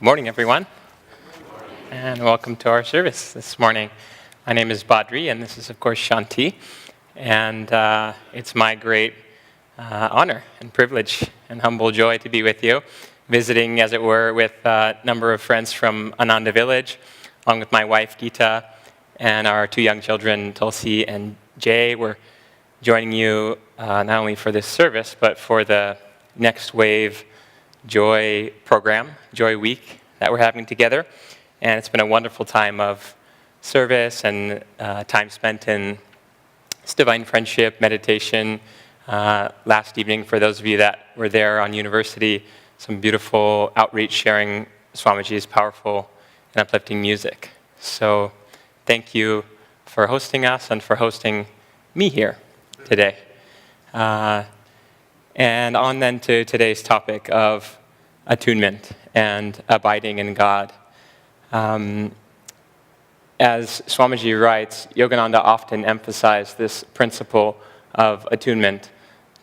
Good morning, everyone, and welcome to our service this morning. My name is Badri, and this is, of course, Shanti, and it's my great honor and privilege and humble joy to be with you, visiting, as it were, with a number of friends from Ananda Village, along with my wife, Gita, and our two young children, Tulsi and Jay. We're joining you not only for this service, but for the Next Wave Joy program, Joy Week, that we're having together. And it's been a wonderful time of service and time spent in divine friendship, meditation. Last evening, for those of you that were there on University, some beautiful outreach sharing Swamiji's powerful and uplifting music. So thank you for hosting us and for hosting me here today. And on then to today's topic of attunement and abiding in God. As Swamiji writes, Yogananda often emphasized this principle of attunement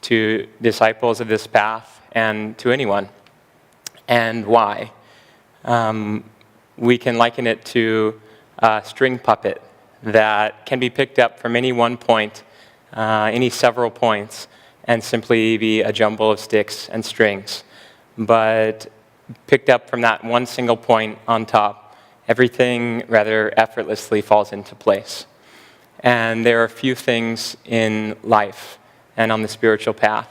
to disciples of this path and to anyone. And why? We can liken it to a string puppet that can be picked up from any one point, any several points, and simply be a jumble of sticks and strings. But picked up from that one single point on top, everything rather effortlessly falls into place. And there are few things in life and on the spiritual path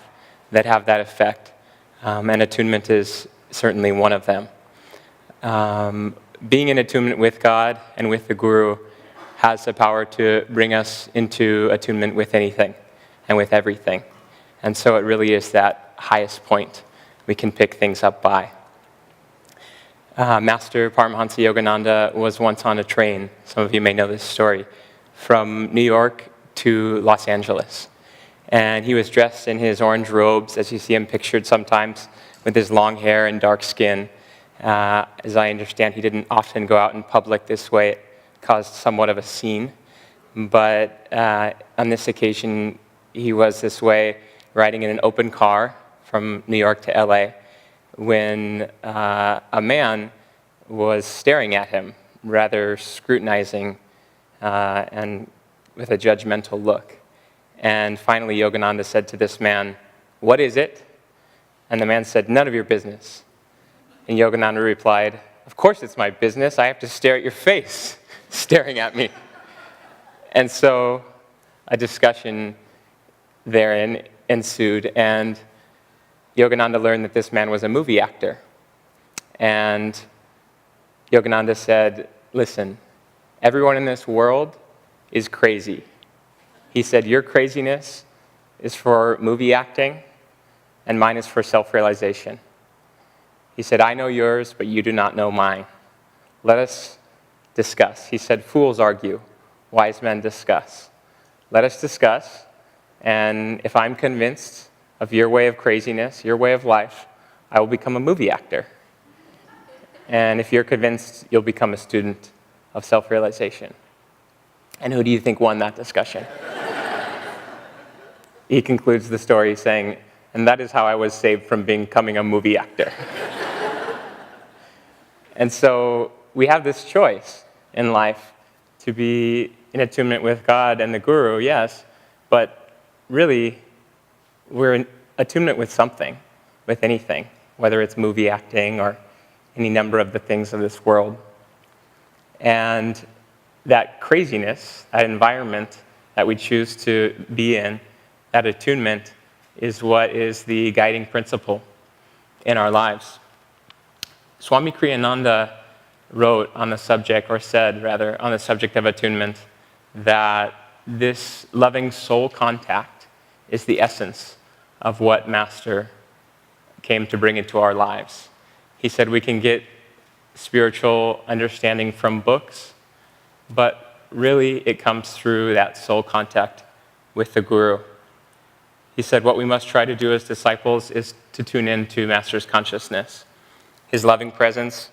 that have that effect, and attunement is certainly one of them. Being in attunement with God and with the Guru has the power to bring us into attunement with anything and with everything. And so it really is that highest point we can pick things up by. Master Paramhansa Yogananda was once on a train, some of you may know this story, from New York to Los Angeles. And he was dressed in his orange robes, as you see him pictured sometimes, with his long hair and dark skin. As I understand, he didn't often go out in public this way. It caused somewhat of a scene. But on this occasion, he was this way, riding in an open car from New York to LA, when a man was staring at him, rather scrutinizing and with a judgmental look. And finally, Yogananda said to this man, "What is it?" And the man said, "None of your business." And Yogananda replied, "Of course it's my business. I have to stare at your face, staring at me." And so a discussion therein ensued, and Yogananda learned that this man was a movie actor. And Yogananda said, "Listen, everyone in this world is crazy." He said, "Your craziness is for movie acting, and mine is for self-realization." He said, "I know yours, but you do not know mine. Let us discuss." He said, "Fools argue, wise men discuss. Let us discuss, and if I'm convinced of your way of craziness, your way of life, I will become a movie actor. And if you're convinced, you'll become a student of self-realization." And who do you think won that discussion? He concludes the story saying, "And that is how I was saved from becoming a movie actor." And so we have this choice in life to be in attunement with God and the Guru, yes, but really, we're in attunement with something, with anything, whether it's movie acting or any number of the things of this world. And that craziness, that environment that we choose to be in, that attunement is what is the guiding principle in our lives. Swami Kriyananda wrote on the subject, or said rather, on the subject of attunement, that this loving soul contact is the essence of what Master came to bring into our lives. He said we can get spiritual understanding from books, but really it comes through that soul contact with the Guru. He said what we must try to do as disciples is to tune into Master's consciousness, his loving presence,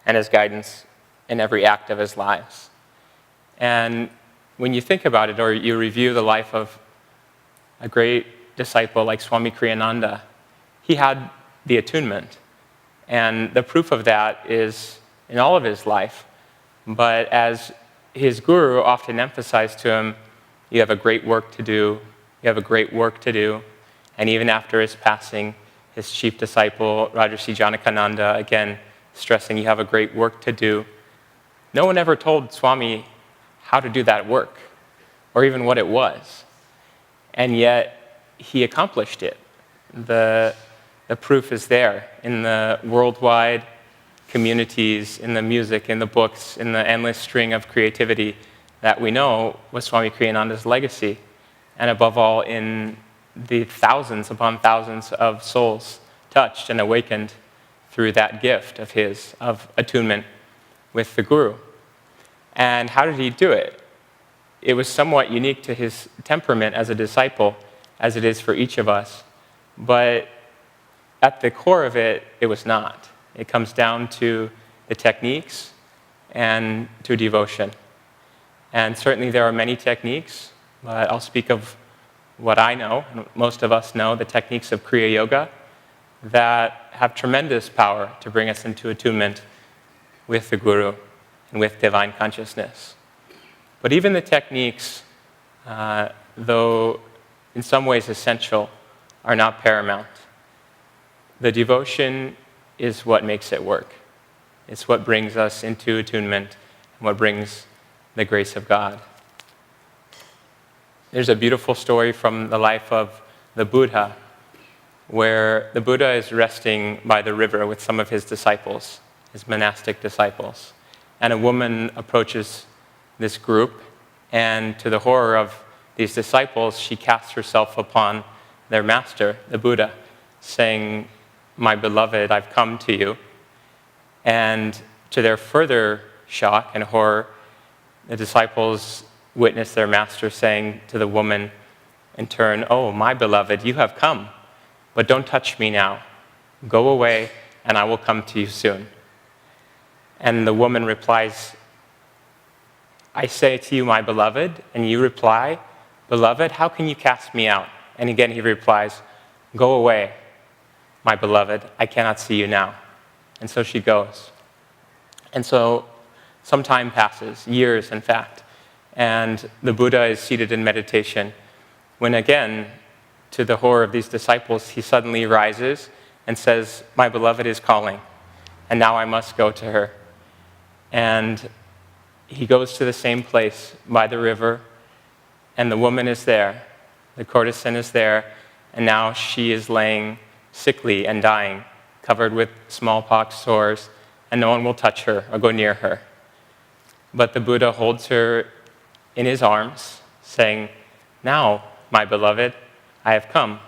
and his guidance in every act of his lives. And when you think about it, or you review the life of a great disciple like Swami Kriyananda, he had the attunement, And the proof of that is in all of his life. But as his guru often emphasized to him, you have a great work to do, you have a great work to do. And even after his passing, his chief disciple, Rajarsi Janakananda, again stressing, you have a great work to do. No one ever told Swami how to do that work, or even what it was. And yet, he accomplished it. The proof is there in the worldwide communities, in the music, in the books, in the endless string of creativity that we know was Swami Kriyananda's legacy, and above all, in the thousands upon thousands of souls touched and awakened through that gift of his, of attunement with the Guru. And how did he do it? It was somewhat unique to his temperament as a disciple, as it is for each of us. But at the core of it, it was not. It comes down to the techniques and to devotion. And certainly there are many techniques, but I'll speak of what I know, and most of us know, the techniques of Kriya Yoga that have tremendous power to bring us into attunement with the Guru and with divine consciousness. But even the techniques, though in some ways essential, are not paramount. The devotion is what makes it work. It's what brings us into attunement and what brings the grace of God. There's a beautiful story from the life of the Buddha, where the Buddha is resting by the river with some of his disciples, his monastic disciples. And a woman approaches this group, and to the horror of these disciples, she casts herself upon their master, the Buddha, saying, "My beloved, I've come to you." And to their further shock and horror, the disciples witness their master saying to the woman in turn, "Oh, my beloved, you have come, but don't touch me now. Go away, and I will come to you soon." And the woman replies, "I say to you, my beloved," and you reply, "Beloved, how can you cast me out?" And again he replies, "Go away, my beloved, I cannot see you now." And so she goes. And so some time passes, years in fact, and the Buddha is seated in meditation when again, to the horror of these disciples, he suddenly rises and says, "My beloved is calling, and now I must go to her." And he goes to the same place by the river, and the woman is there, the courtesan is there, and now she is laying sickly and dying, covered with smallpox sores, and no one will touch her or go near her. But the Buddha holds her in his arms, saying, "Now, my beloved, I have come."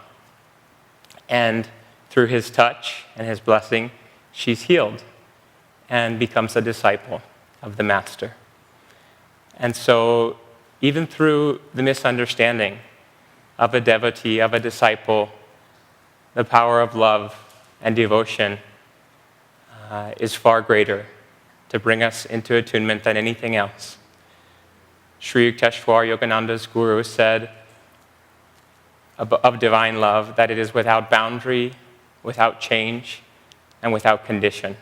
And through his touch and his blessing, she's healed and becomes a disciple of the Master. And so, even through the misunderstanding of a devotee, of a disciple, the power of love and devotion is far greater to bring us into attunement than anything else. Sri Yukteswar Yogananda's guru said of divine love that it is without boundary, without change, and without condition.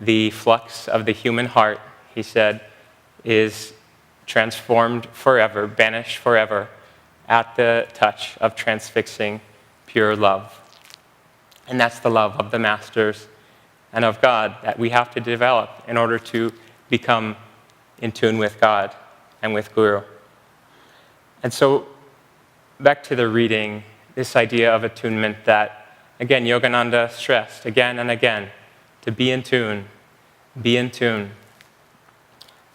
The flux of the human heart, he said, is transformed forever, banished forever, at the touch of transfixing pure love. And that's the love of the Masters and of God that we have to develop in order to become in tune with God and with Guru. And so, back to the reading, this idea of attunement that, again, Yogananda stressed again and again, to be in tune, be in tune.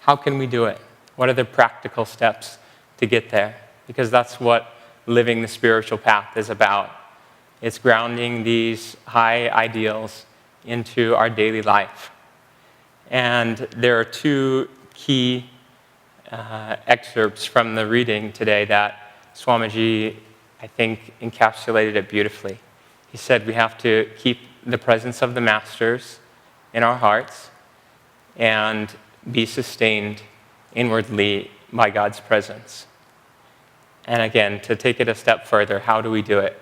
How can we do it? What are the practical steps to get there? Because that's what living the spiritual path is about. It's grounding these high ideals into our daily life. And there are two key excerpts from the reading today that Swamiji, I think, encapsulated it beautifully. He said we have to keep the presence of the Masters in our hearts and be sustained inwardly by God's presence. And again, to take it a step further, how do we do it?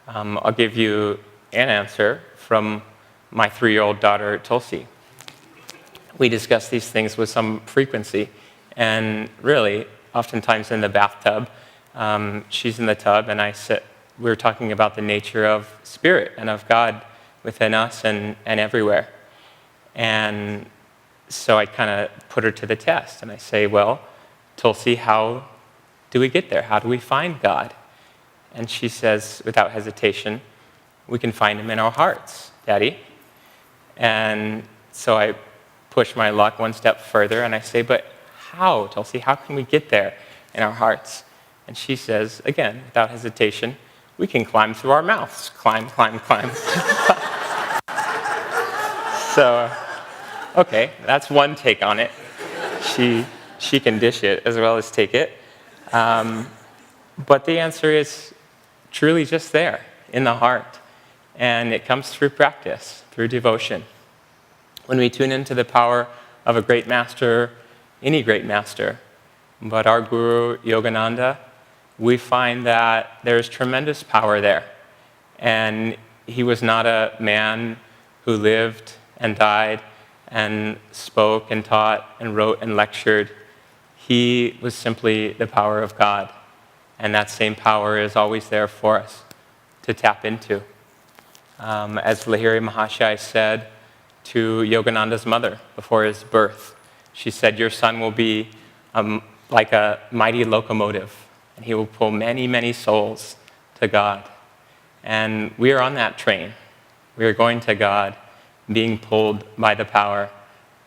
I'll give you an answer from my 3-year-old daughter, Tulsi. We discuss these things with some frequency, and really, oftentimes in the bathtub, she's in the tub, and we're talking about the nature of spirit and of God within us and everywhere. And so I kind of put her to the test, and I say, well, Tulsi, how do we get there? How do we find God? And she says, without hesitation, we can find him in our hearts, Daddy. And so I push my luck one step further, and I say, but how, Tulsi? How can we get there in our hearts? And she says, again, without hesitation, we can climb through our mouths. Climb, climb, climb. So, okay, that's one take on it. She can dish it as well as take it. But the answer is truly just there, in the heart. And it comes through practice, through devotion. When we tune into the power of a great master, any great master, but our Guru, Yogananda, we find that there's tremendous power there. And he was not a man who lived and died and spoke and taught and wrote and lectured. He was simply the power of God. And that same power is always there for us to tap into. As Lahiri Mahashaya said to Yogananda's mother before his birth, she said, your son will be like a mighty locomotive, and he will pull many, many souls to God. And we are on that train. We are going to God, being pulled by the power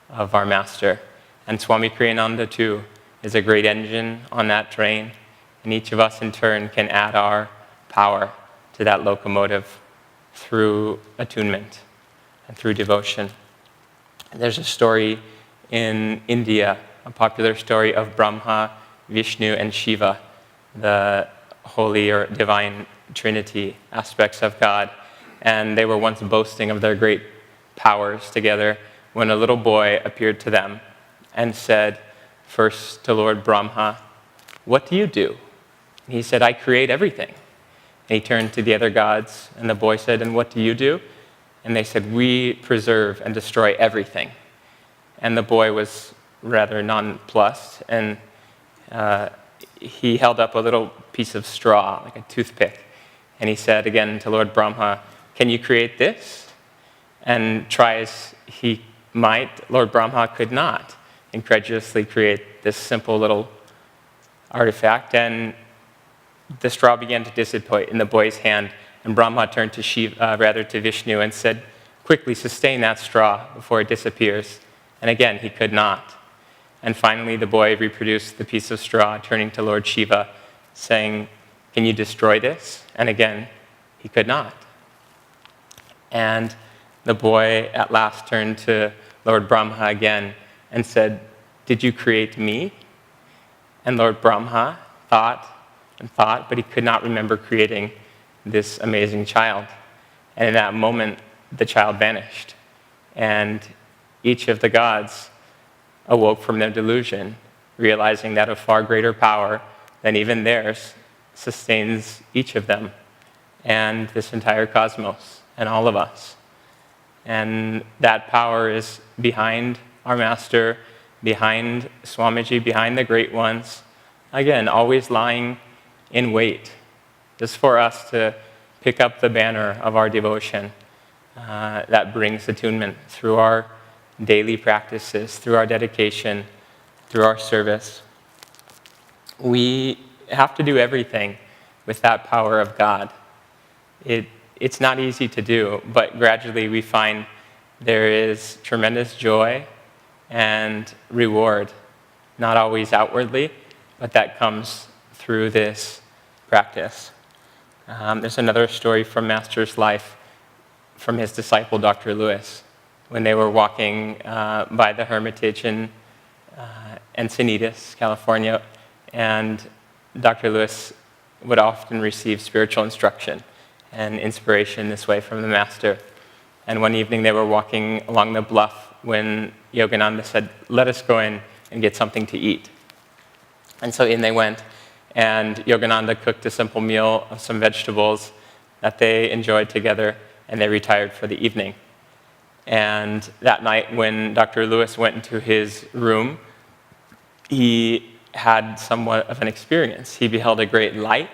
of our master. And Swami Kriyananda, too, is a great engine on that train, and each of us in turn can add our power to that locomotive through attunement and through devotion. And there's a story in India, a popular story of Brahma, Vishnu, and Shiva, the holy or divine trinity aspects of God. And they were once boasting of their great powers together when a little boy appeared to them and said, first to Lord Brahma, what do you do? And he said, I create everything. And he turned to the other gods, and the boy said, and what do you do? And they said, we preserve and destroy everything. And the boy was rather nonplussed, and he held up a little piece of straw, like a toothpick, and he said again to Lord Brahma, can you create this? And try as he might, Lord Brahma could not incredulously create this simple little artifact, and the straw began to dissipate in the boy's hand, and Brahma turned to Vishnu and said, quickly sustain that straw before it disappears. And again, he could not. And finally, the boy reproduced the piece of straw, turning to Lord Shiva, saying, can you destroy this? And again, he could not. And the boy at last turned to Lord Brahma again and said, did you create me? And Lord Brahma thought and thought, but he could not remember creating this amazing child. And in that moment, the child vanished. And each of the gods awoke from their delusion, realizing that a far greater power than even theirs sustains each of them and this entire cosmos and all of us. And that power is behind our master, behind Swamiji, behind the great ones, again, always lying in wait, just for us to pick up the banner of our devotion that brings attunement through our daily practices, through our dedication, through our service. We have to do everything with that power of God. It's not easy to do, but gradually we find there is tremendous joy and reward, not always outwardly, but that comes through this practice. There's another story from Master's life from his disciple, Dr. Lewis, when they were walking by the Hermitage in Encinitas, California, and Dr. Lewis would often receive spiritual instruction and inspiration this way from the Master. And one evening they were walking along the bluff when Yogananda said, let us go in and get something to eat. And so in they went, and Yogananda cooked a simple meal of some vegetables that they enjoyed together, and they retired for the evening. And that night when Dr. Lewis went into his room, he had somewhat of an experience. He beheld a great light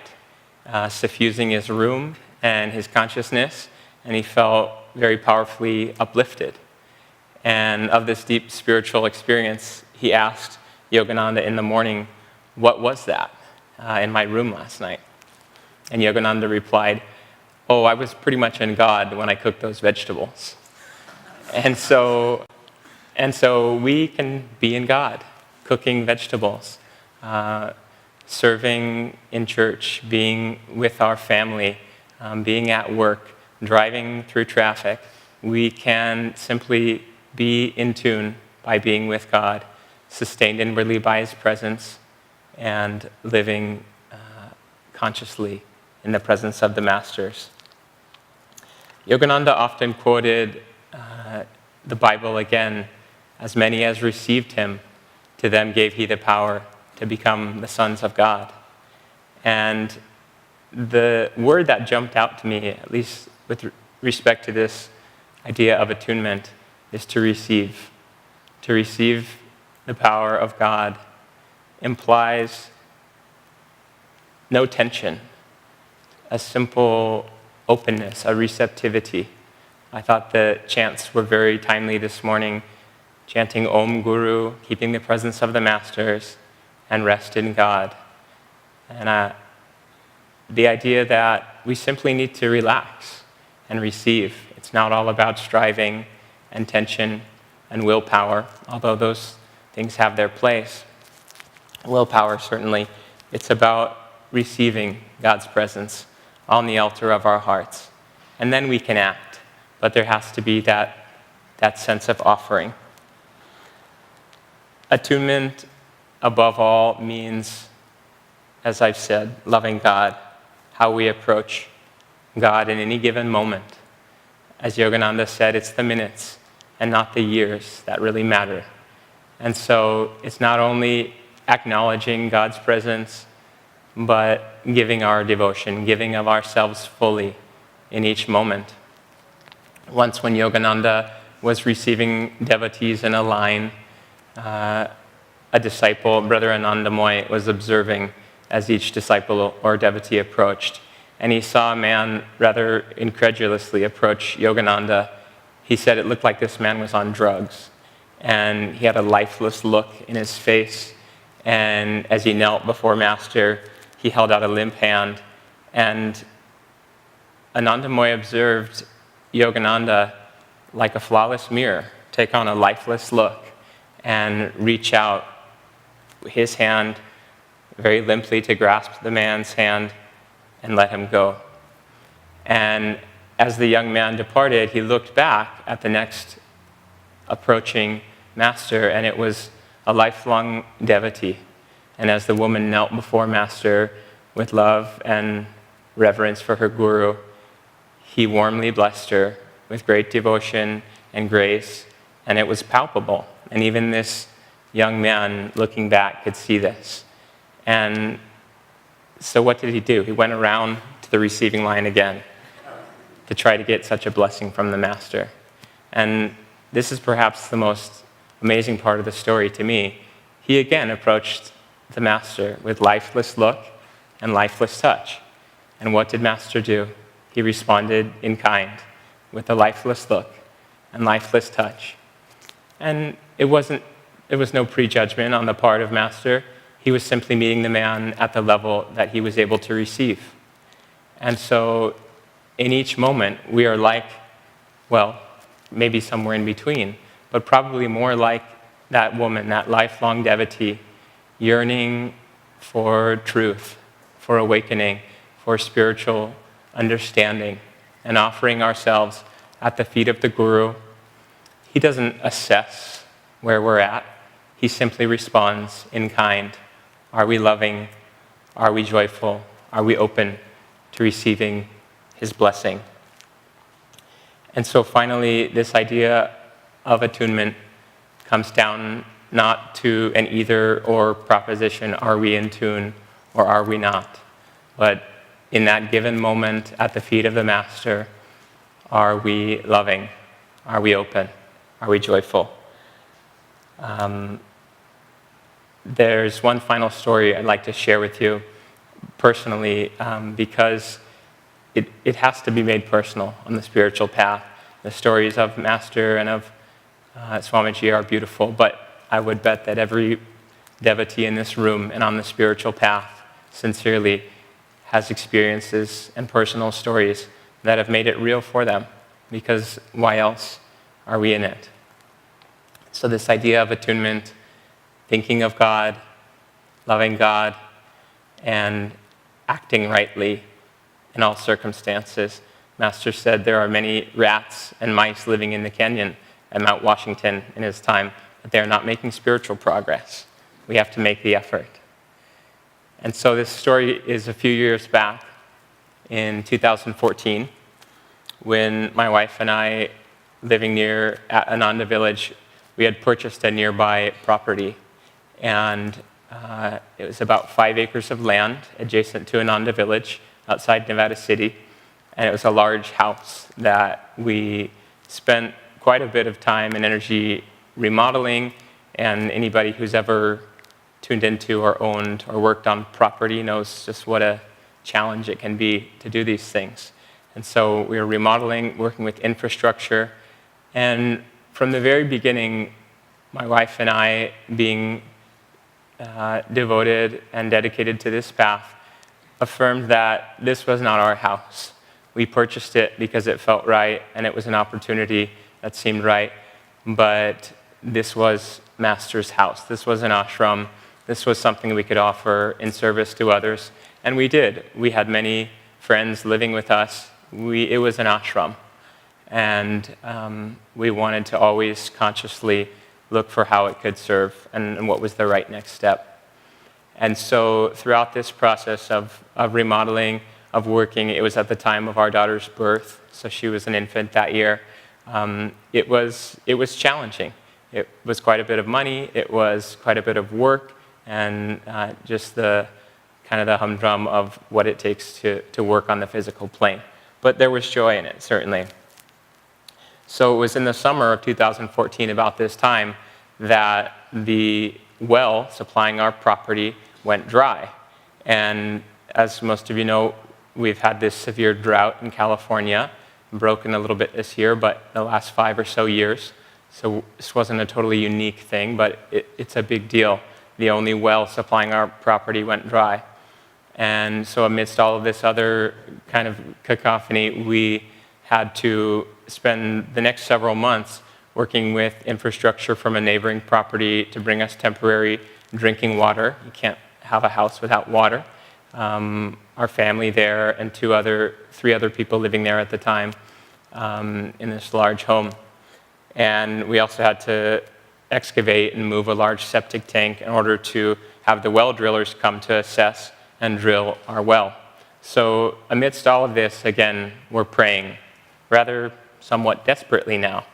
suffusing his room and his consciousness, and he felt very powerfully uplifted. And of this deep spiritual experience, he asked Yogananda in the morning, "What was that in my room last night?" And Yogananda replied, "Oh, I was pretty much in God when I cooked those vegetables." And so we can be in God, cooking vegetables, serving in church, being with our family, being at work, driving through traffic. We can simply be in tune by being with God, sustained inwardly by His presence, and living consciously in the presence of the Masters. Yogananda often quoted the Bible again, "As many as received Him, to them gave He the power to become the sons of God." And the word that jumped out to me, at least with respect to this idea of attunement, is to receive. To receive the power of God implies no tension, a simple openness, a receptivity. I thought the chants were very timely this morning, chanting Om Guru, keeping the presence of the Masters, and rest in God. And the idea that we simply need to relax and receive. It's not all about striving and tension and willpower, although those things have their place. Willpower, certainly. It's about receiving God's presence on the altar of our hearts. And then we can act, but there has to be that sense of offering. Attunement, above all, means, as I've said, loving God, how we approach God in any given moment. As Yogananda said, it's the minutes and not the years that really matter. And so it's not only acknowledging God's presence, but giving our devotion, giving of ourselves fully in each moment. Once when Yogananda was receiving devotees in a line, a disciple, Brother Anandamoy, was observing as each disciple or devotee approached. And he saw a man rather incredulously approach Yogananda. He said it looked like this man was on drugs. And he had a lifeless look in his face. And as he knelt before Master, he held out a limp hand. And Anandamoy observed Yogananda, like a flawless mirror, take on a lifeless look and reach out his hand very limply to grasp the man's hand and let him go. And as the young man departed, he looked back at the next approaching Master, and it was a lifelong devotee. And as the woman knelt before Master with love and reverence for her guru, he warmly blessed her with great devotion and grace, and it was palpable. And even this young man looking back could see this. And so what did he do? He went around to the receiving line again to try to get such a blessing from the Master. And this is perhaps the most amazing part of the story to me. He again approached the Master with lifeless look and lifeless touch. And what did Master do? He responded in kind with a lifeless look and lifeless touch. And it was no prejudgment on the part of Master. He was simply meeting the man at the level that he was able to receive. And so in each moment, we are like, well, maybe somewhere in between, but probably more like that woman, that lifelong devotee, yearning for truth, for awakening, for spiritual understanding, and offering ourselves at the feet of the Guru. He doesn't assess where we're at. He simply responds in kind. Are we loving? Are we joyful? Are we open to receiving his blessing? And so finally, this idea of attunement comes down not to an either-or proposition, are we in tune or are we not? But in that given moment at the feet of the Master, are we loving? Are we open? Are we joyful? There's one final story I'd like to share with you personally, because it has to be made personal on the spiritual path. The stories of Master and of Swamiji are beautiful, but I would bet that every devotee in this room and on the spiritual path sincerely has experiences and personal stories that have made it real for them, because why else are we in it? So this idea of attunement, thinking of God, loving God, and acting rightly in all circumstances. Master said there are many rats and mice living in the canyon at Mount Washington in his time, but they are not making spiritual progress. We have to make the effort. And so this story is a few years back in 2014, when my wife and I, living near at Ananda Village, we had purchased a nearby property. And it was about 5 acres of land adjacent to Ananda Village outside Nevada City. And it was a large house that we spent quite a bit of time and energy remodeling. And anybody who's ever tuned into or owned or worked on property knows just what a challenge it can be to do these things. And so we were remodeling, working with infrastructure. And from the very beginning, my wife and I, being devoted and dedicated to this path, affirmed that this was not our house. We purchased it because it felt right and it was an opportunity that seemed right, but this was Master's house. This was an ashram. This was something we could offer in service to others, and we did. We had many friends living with us. It was an ashram, and we wanted to always consciously look for how it could serve and what was the right next step. And so throughout this process of remodeling, of working, it was at the time of our daughter's birth, so she was an infant that year. It was challenging. It was quite a bit of money, it was quite a bit of work, and just the kind of the humdrum of what it takes to work on the physical plane. But there was joy in it, certainly. So it was in the summer of 2014, about this time, that the well supplying our property went dry. And as most of you know, we've had this severe drought in California, broken a little bit this year, but the last 5 or so years. So this wasn't a totally unique thing, but it's a big deal. The only well supplying our property went dry. And so amidst all of this other kind of cacophony, we had to spend the next several months working with infrastructure from a neighboring property to bring us temporary drinking water. You can't have a house without water. Our family there and 3 other people living there at the time in this large home. And we also had to excavate and move a large septic tank in order to have the well drillers come to assess and drill our well. So amidst all of this, again, we're praying, rather somewhat desperately now.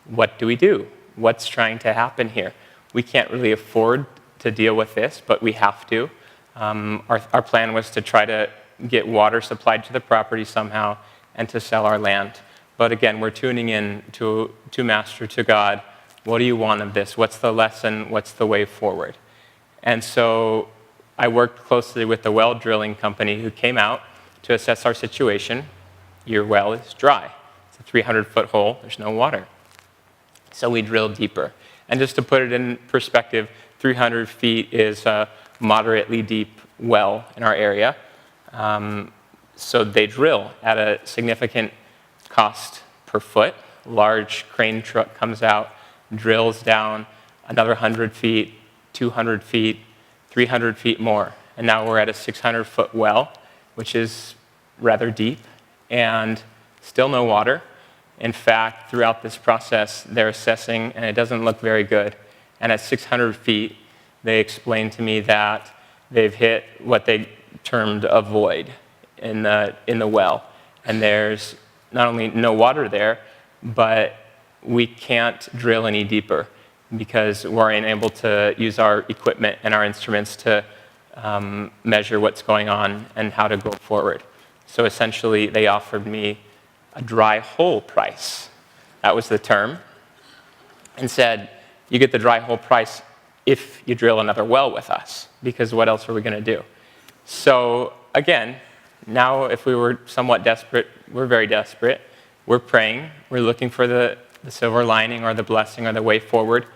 What do we do? What's trying to happen here? We can't really afford to deal with this, but we have to. Our plan was to try to get water supplied to the property somehow and to sell our land. But again, we're tuning in to Master, to God. What do you want of this? What's the lesson? What's the way forward? And so I worked closely with the well drilling company who came out to assess our situation. Your well is dry. It's a 300-foot hole. There's no water. So we drilled deeper. And just to put it in perspective, 300 feet is a moderately deep well in our area. So they drill at a significant cost per foot. Large crane truck comes out, drills down another 100 feet, 200 feet, 300 feet more. And now we're at a 600-foot well, which is rather deep, and still no water. In fact, throughout this process, they're assessing, and it doesn't look very good. And at 600 feet, they explained to me that they've hit what they termed a void in the well. And there's not only no water there, but we can't drill any deeper because we're unable to use our equipment and our instruments to measure what's going on and how to go forward. So essentially, they offered me a dry hole price that was the term, and said, you get the dry hole price if you drill another well with us, because what else are we going to do? So again, now if we were somewhat desperate, we're very desperate. We're praying. We're looking for the silver lining or the blessing or the way forward.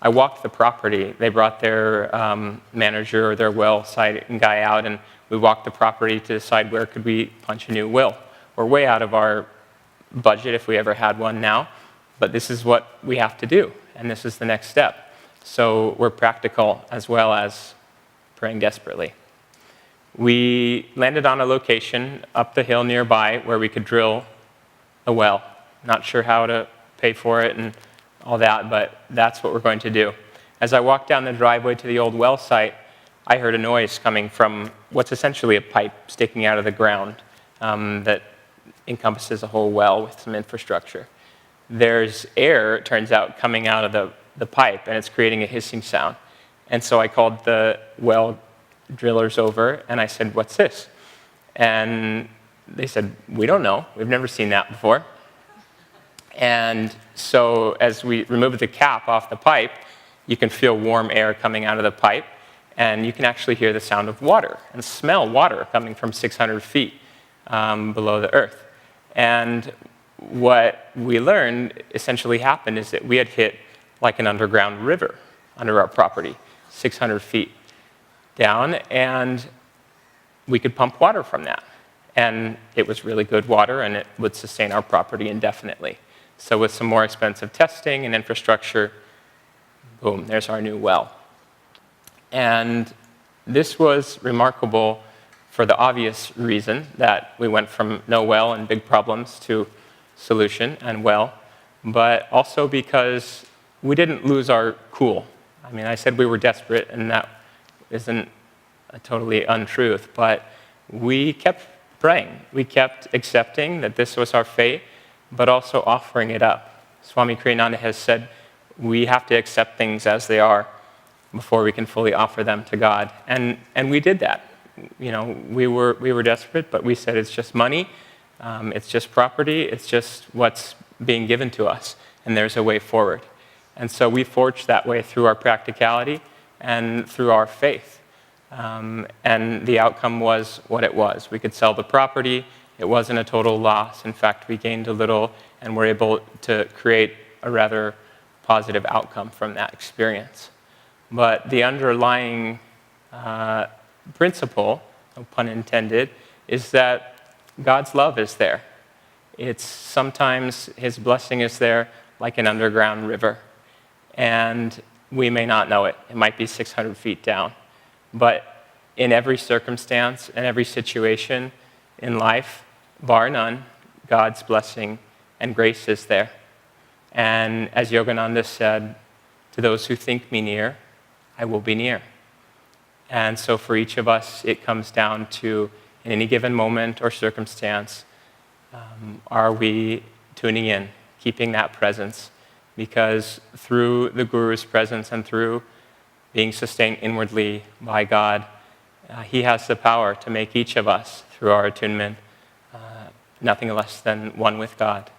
I walked the property. They brought their manager or their well site guy out, and we walked the property to decide where could we punch a new well. We're way out of our budget if we ever had one now, but this is what we have to do, and this is the next step. So we're practical as well as praying desperately. We landed on a location up the hill nearby where we could drill a well. Not sure how to pay for it and all that, but that's what we're going to do. As I walked down the driveway to the old well site, I heard a noise coming from what's essentially a pipe sticking out of the ground that encompasses a whole well with some infrastructure. There's air, it turns out, coming out of the pipe, and it's creating a hissing sound. And so I called the well drillers over, and I said, what's this? And they said, we don't know. We've never seen that before. And so as we removed the cap off the pipe, you can feel warm air coming out of the pipe, and you can actually hear the sound of water and smell water coming from 600 feet below the earth. And what we learned essentially happened is that we had hit like an underground river under our property, 600 feet down, and we could pump water from that. And it was really good water, and it would sustain our property indefinitely. So with some more expensive testing and infrastructure, boom, there's our new well. And this was remarkable for the obvious reason that we went from no well and big problems to solution and well, but also because we didn't lose our cool. I mean, I said we were desperate, and that isn't a totally untruth, but we kept praying. We kept accepting that this was our fate, but also offering it up. Swami Kriyananda has said we have to accept things as they are before we can fully offer them to God. And we did that. You know, we were desperate, but we said it's just money, it's just property, it's just what's being given to us, and there's a way forward. And so we forged that way through our practicality and through our faith. And the outcome was what it was. We could sell the property. It wasn't a total loss. In fact, we gained a little, and were able to create a rather positive outcome from that experience. But the underlying principle, no pun intended, is that God's love is there. It's sometimes His blessing is there like an underground river. And we may not know it. It might be 600 feet down. But in every circumstance and every situation in life, bar none, God's blessing and grace is there. And as Yogananda said, to those who think me near, I will be near. And so for each of us, it comes down to, in any given moment or circumstance, are we tuning in, keeping that presence? Because through the Guru's presence and through being sustained inwardly by God, He has the power to make each of us, through our attunement, nothing less than one with God.